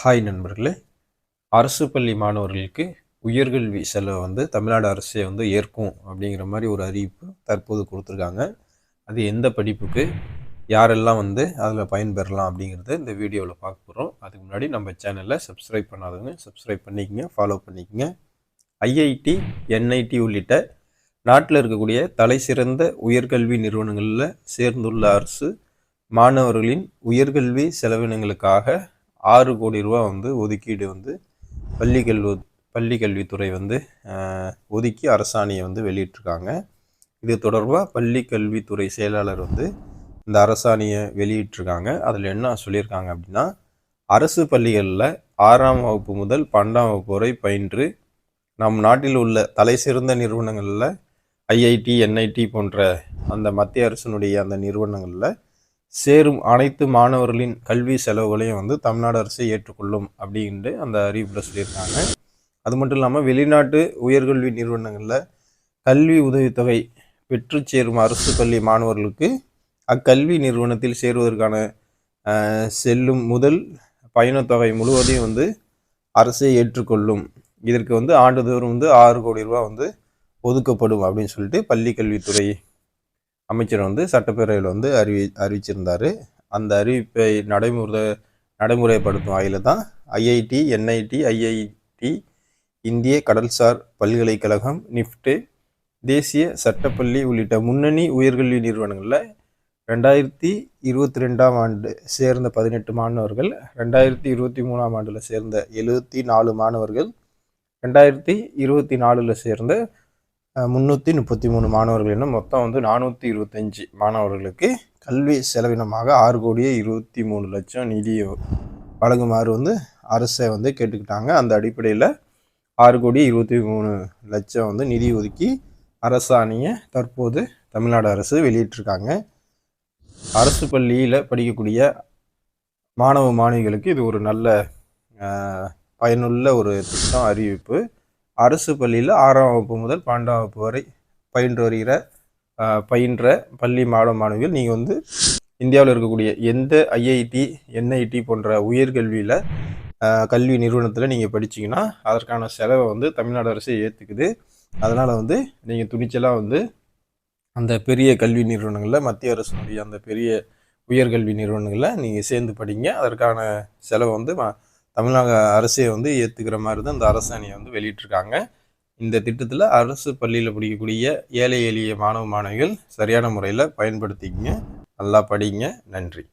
Hi நண்பர்களே, அரசு பள்ளி மாணவர்களுக்கு உயர்கல்வி செலவை தமிழ்நாடு அரசே ஏற்கும் அப்படிங்கிற மாதிரி ஒரு அறிவிப்பு தற்போது கொடுத்துருக்காங்க. அது எந்த படிப்புக்கு யாரெல்லாம் அதில் பயன்பெறலாம் அப்படிங்கிறத இந்த வீடியோவில் பார்க்க போகிறோம். அதுக்கு முன்னாடி நம்ம சேனலை சப்ஸ்கிரைப் பண்ணாதவங்க சப்ஸ்கிரைப் பண்ணிக்கங்க, ஃபாலோ பண்ணிக்கங்க. ஐஐடி, என்ஐடி உள்ளிட்ட நாட்டில் இருக்கக்கூடிய தலை சிறந்த உயர்கல்வி நிறுவனங்களில் சேர்ந்துள்ள அரசு மாணவர்களின் உயர்கல்வி செலவினங்களுக்காக 6 கோடி ரூபா ஒதுக்கீடு பள்ளி கல்வித்துறை ஒதுக்கி அரசாணையை வெளியிட்டிருக்காங்க. இது தொடர்பாக பள்ளி கல்வித்துறை செயலாளர் இந்த அரசாணையை வெளியிட்டிருக்காங்க. அதில் என்ன சொல்லியிருக்காங்க அப்படின்னா, அரசு பள்ளிகளில் 6ஆம் வகுப்பு முதல் 12ஆம் வகுப்பு வரை பயின்று நம் நாட்டில் உள்ள தலை சிறந்த நிறுவனங்களில் ஐஐடி, என்ஐடி போன்ற அந்த மத்திய அரசினுடைய அந்த நிறுவனங்களில் சேரும் அனைத்து மாணவர்களின் கல்வி செலவுகளையும் தமிழ்நாடு அரசு ஏற்றுக்கொள்ளும் அப்படின்ட்டு அந்த அறிவிப்பில் சொல்லியிருக்காங்க. அது மட்டும் இல்லாமல் வெளிநாட்டு உயர்கல்வி நிறுவனங்களில் கல்வி உதவித்தொகை பெற்று சேரும் அரசு பள்ளி மாணவர்களுக்கு அக்கல்வி நிறுவனத்தில் சேருவதற்கான செல்லும் முதல் பயணத்தொகை முழுவதையும் அரசே ஏற்றுக்கொள்ளும். இதற்கு ஆண்டுதோறும் 6 கோடி ரூபா ஒதுக்கப்படும் அப்படின்னு சொல்லிட்டு பள்ளி கல்வித்துறை அமைச்சர் சட்டப்பேரவையில் அறிவிச்சிருந்தார். அந்த அறிவிப்பை நடைமுறைப்படுத்தும் வகையில் தான் ஐஐடி, என்ஐடி, ஐஐடி, இந்திய கடல்சார் பல்கலைக்கழகம், நிஃப்ட், தேசிய சட்டப்பள்ளி உள்ளிட்ட முன்னணி உயர்கல்வி நிறுவனங்களில் 2022ஆம் ஆண்டு சேர்ந்த 18 மாணவர்கள், 2023ஆம் ஆண்டில் சேர்ந்த 74 மாணவர்கள், 2024 சேர்ந்த 333 மாணவர்கள் என மொத்தம் 425 மாணவர்களுக்கு கல்வி செலவினமாக 6 கோடியே 23 லட்சம் நிதியை வழங்குமாறு அரசை கேட்டுக்கிட்டாங்க. அந்த அடிப்படையில் 6 கோடி 23 லட்சம் நிதி ஒதுக்கி அரசாணையை தற்போது தமிழ்நாடு அரசு வெளியிட்டிருக்காங்க. அரசு பள்ளியில் படிக்கக்கூடிய மாணவ மாணவிகளுக்கு இது ஒரு நல்ல பயனுள்ள ஒரு திட்டம், அறிவிப்பு. அரசு பள்ளியில் 6ஆம் வகுப்பு முதல் 12ஆம் வகுப்பு வரை பயின்ற பள்ளி மாணவ மாணவிகள் நீங்கள் இந்தியாவில் இருக்கக்கூடிய எந்த ஐஐடி, என்ஐடி போன்ற உயர்கல்வியில் கல்வி நிறுவனத்தில் நீங்கள் படிச்சிங்கன்னா அதற்கான செலவை தமிழ்நாடு அரசு ஏற்றுக்குது. அதனால் நீங்கள் துணிச்சலாக அந்த பெரிய கல்வி நிறுவனங்களில் மத்திய அரசுடைய அந்த பெரிய உயர்கல்வி நிறுவனங்களில் நீங்கள் சேர்ந்து படிங்க. அதற்கான செலவை தமிழக அரசே ஏற்றுக்கிற மாதிரி தான் இந்த அரசாணையை வெளியிட்டிருக்காங்க. இந்த திட்டத்தில் அரசு பள்ளியில் படிக்கக்கூடிய ஏழை எளிய மாணவ மாணவிகள் சரியான முறையில் பயன்படுத்திக்கங்க. நல்லா படிங்க. நன்றி.